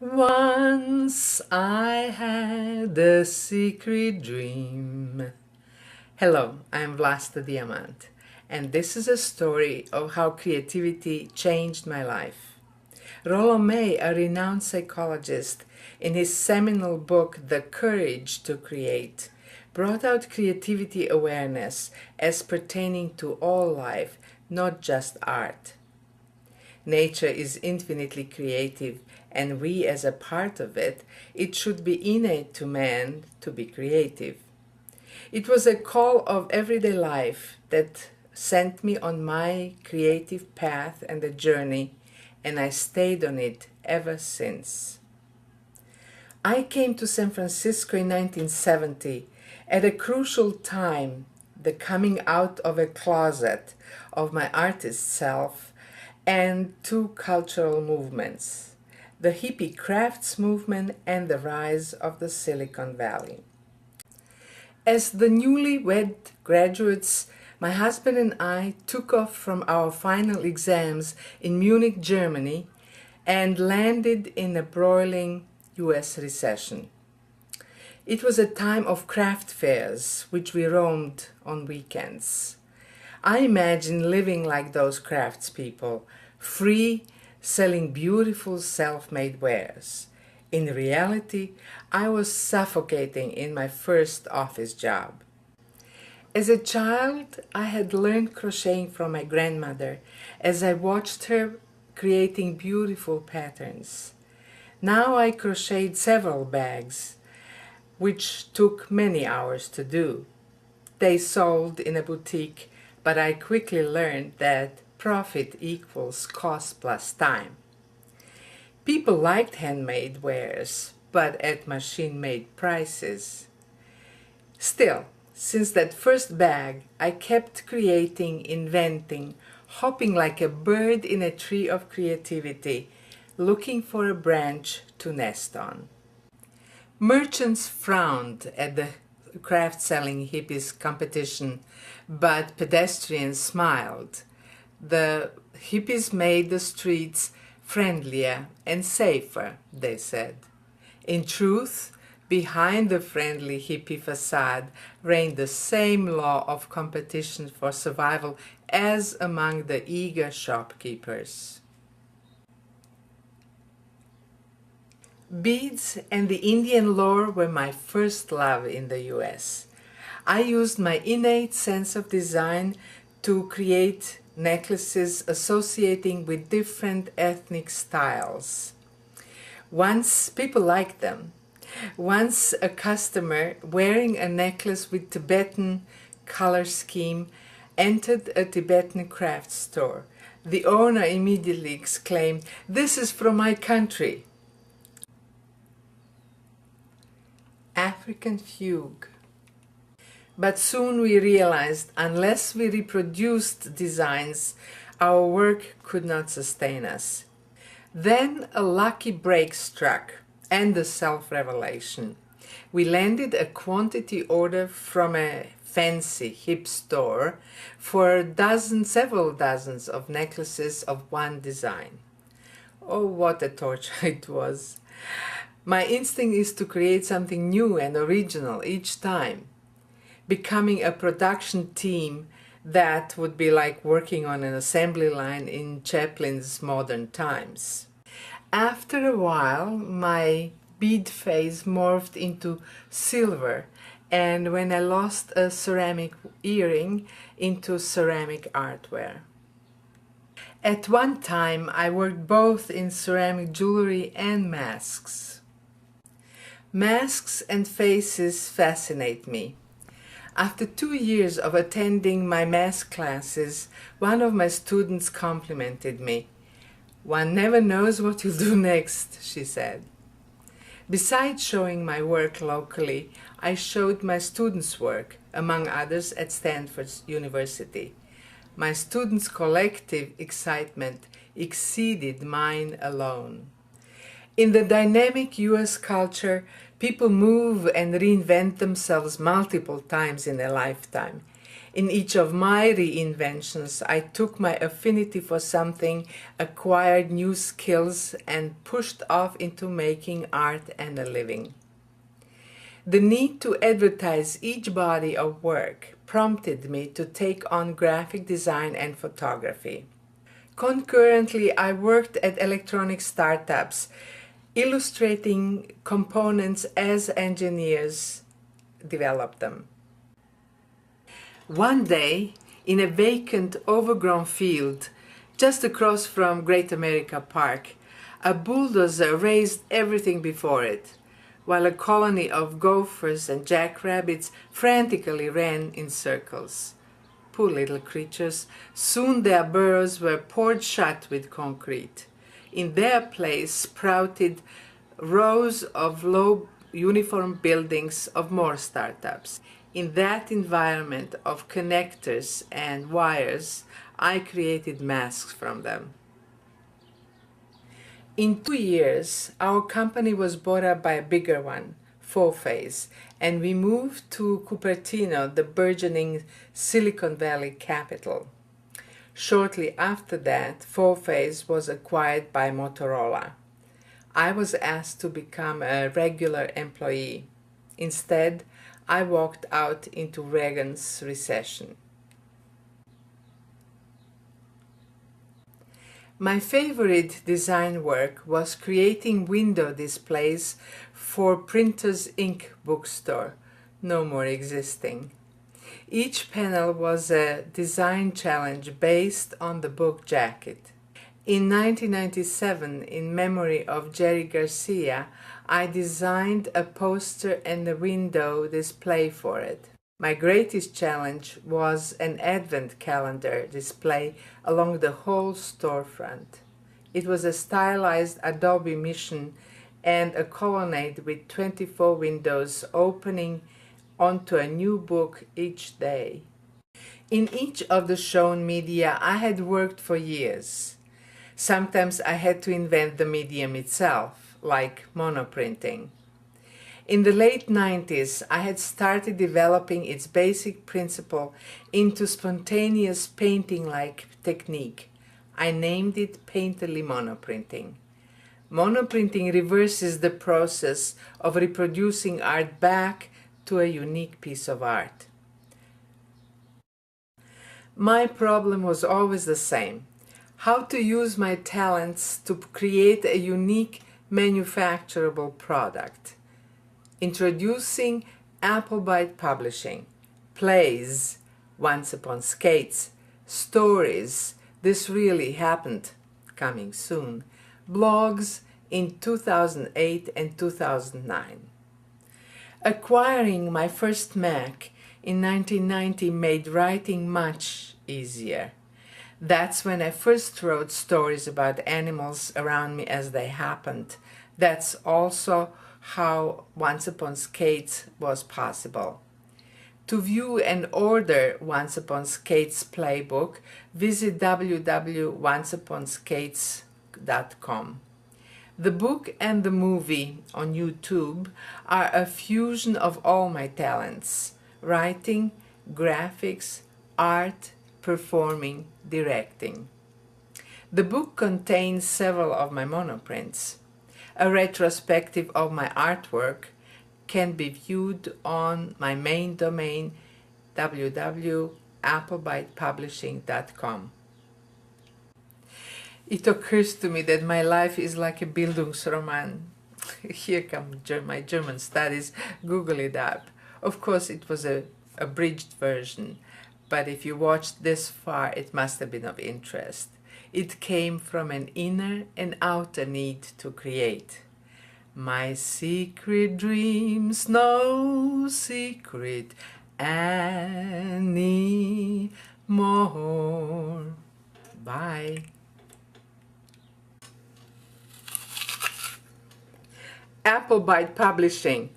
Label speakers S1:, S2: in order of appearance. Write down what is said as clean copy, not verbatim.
S1: Once I had a secret dream. Hello, I'm Vlasta Diamant, and this is a story of how creativity changed my life. Rollo May, a renowned psychologist, in his seminal book The Courage to Create, brought out creativity awareness as pertaining to all life, not just art. Nature is infinitely creative, and we, as a part of it, it should be innate to man to be creative. It was a call of everyday life that sent me on my creative path and a journey, and I stayed on it ever since. I came to San Francisco in 1970 at a crucial time, the coming out of a closet of my artist self and two cultural movements, the hippie crafts movement and the rise of the Silicon Valley. As the newlywed graduates, my husband and I took off from our final exams in Munich, Germany, and landed in a broiling US recession. It was a time of craft fairs, which we roamed on weekends. I imagine living like those craftspeople, free, selling beautiful self-made wares. In reality, I was suffocating in my first office job. As a child, I had learned crocheting from my grandmother as I watched her creating beautiful patterns. Now I crocheted several bags, which took many hours to do. They sold in a boutique, but I quickly learned that profit equals cost plus time. People liked handmade wares, but at machine-made prices. Still, since that first bag, I kept creating, inventing, hopping like a bird in a tree of creativity, looking for a branch to nest on. Merchants frowned at the craft-selling hippies competition, but pedestrians smiled. The hippies made the streets friendlier and safer, they said. In truth, behind the friendly hippie facade reigned the same law of competition for survival as among the eager shopkeepers. Beads and the Indian lore were my first love in the US. I used my innate sense of design to create necklaces associating with different ethnic styles. Once people liked them. Once a customer wearing a necklace with Tibetan color scheme entered a Tibetan craft store. The owner immediately exclaimed, "This is from my country." African fugue. But soon we realized unless we reproduced designs, our work could not sustain us. Then a lucky break struck and a self-revelation. We landed a quantity order from a fancy hip store for several dozens of necklaces of one design. Oh, what a torture it was. My instinct is to create something new and original each time. Becoming a production team, that would be like working on an assembly line in Chaplin's Modern Times. After a while, my bead phase morphed into silver, and when I lost a ceramic earring, into ceramic artware. At one time, I worked both in ceramic jewelry and masks. Masks and faces fascinate me. After 2 years of attending my mask classes, one of my students complimented me. "One never knows what you'll do next," she said. Besides showing my work locally, I showed my students' work, among others at Stanford University. My students' collective excitement exceeded mine alone. In the dynamic US culture, people move and reinvent themselves multiple times in a lifetime. In each of my reinventions, I took my affinity for something, acquired new skills, and pushed off into making art and a living. The need to advertise each body of work prompted me to take on graphic design and photography. Concurrently, I worked at electronic startups, illustrating components as engineers developed them. One day, in a vacant, overgrown field just across from Great America Park, a bulldozer razed everything before it, while a colony of gophers and jackrabbits frantically ran in circles. Poor little creatures, soon their burrows were poured shut with concrete. In their place sprouted rows of low uniform buildings of more startups. In that environment of connectors and wires, I created masks from them. In 2 years, our company was bought up by a bigger one, Four-Phase, and we moved to Cupertino, the burgeoning Silicon Valley capital. Shortly after that, Four-Phase was acquired by Motorola. I was asked to become a regular employee. Instead, I walked out into Reagan's recession. My favorite design work was creating window displays for Printers Ink bookstore, no more existing. Each panel was a design challenge based on the book jacket. In 1997, in memory of Jerry Garcia, I designed a poster and a window display for it. My greatest challenge was an advent calendar display along the whole storefront. It was a stylized Adobe mission and a colonnade with 24 windows opening onto a new book each day. In each of the shown media, I had worked for years. Sometimes I had to invent the medium itself, like monoprinting. In the late 90s, I had started developing its basic principle into spontaneous painting-like technique. I named it painterly monoprinting. Monoprinting reverses the process of reproducing art back to a unique piece of art. My problem was always the same: how to use my talents to create a unique manufacturable product. Introducing Applebite Publishing, plays, Once Upon Skates, stories, This Really Happened, coming soon, blogs in 2008 and 2009. Acquiring my first Mac in 1990 made writing much easier. That's when I first wrote stories about animals around me as they happened. That's also how Once Upon Skates was possible. To view and order Once Upon Skates playbook, visit www.onceuponsskates.com. The book and the movie on YouTube are a fusion of all my talents: writing, graphics, art, performing, directing. The book contains several of my monoprints. A retrospective of my artwork can be viewed on my main domain, www.applebitepublishing.com. It occurs to me that my life is like a Bildungsroman. Here come my German studies, Google it up. Of course, it was a abridged version, but if you watched this far, it must have been of interest. It came from an inner and outer need to create. My secret dreams, no secret anymore. Bye. Applebite Publishing.